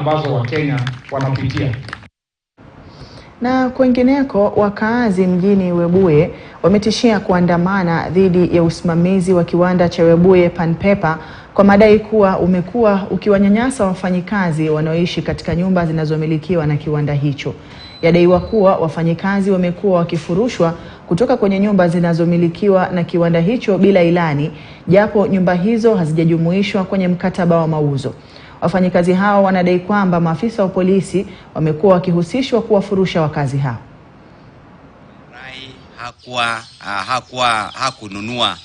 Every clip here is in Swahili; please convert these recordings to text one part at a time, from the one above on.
ambazo Wakenya wanapitia. Na kwengineko, wakaazi mjini Webuye wametishia kuandamana dhidi ya usimamizi wa kiwanda cha Webuye Panpaper kwa madai kuwa umekuwa ukiwanyanyasa wafanyikazi wanaoishi katika nyumba zinazomilikiwa na kiwanda hicho. Yadaiwa kuwa wafanyikazi wamekuwa wakifurushwa kutoka kwenye nyumba zinazomilikiwa na kiwanda hicho bila ilani, japo nyumba hizo hazijajumuishwa kwenye mkataba wa mauzo. Wafanyikazi hao wanadai kwamba maafisa wa polisi wamekuwa wakihusishwa kuwafurusha wakazi hao. Rai hakununua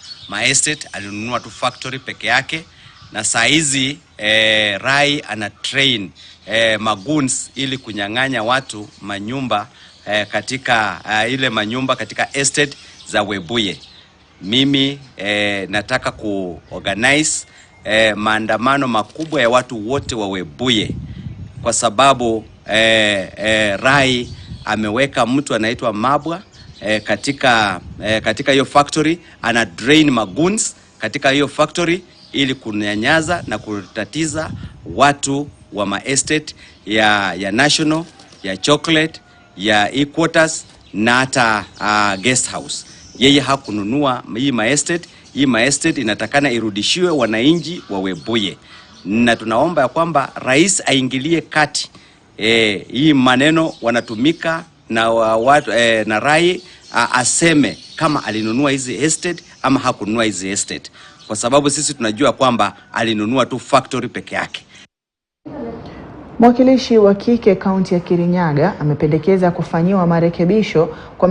estate, alinunua tu factory peke yake, na saa hizi Rai ana train magoons ili kunyang'anya watu manyumba katika ile manyumba katika estate za Webuye. Mimi nataka kuorganize maandamano makubwa ya watu wote wa Webuye, kwa sababu Rai ameweka mtu anaitwa Mabwa katika hiyo factory, ana drain magoons katika hiyo factory ili kunyanyaza na kutatiza watu wa estate ya National, ya Chocolate, ya Equators na hata guest house. Yeye hakununua hii estate. Hii estate inatakana irudishiwe wananchi wa Webuye, na tunaomba ya kwamba rais aingilie kati. Hii maneno wanatumika na watu na Rai aseme kama alinunua hizi estate ama hakununua hizi estate, kwa sababu sisi tunajua kwamba alinunua tu factory peke yake. Mwakilishi wa kike kaunti ya Kirinyaga amependekeza kufanyiwa marekebisho kwa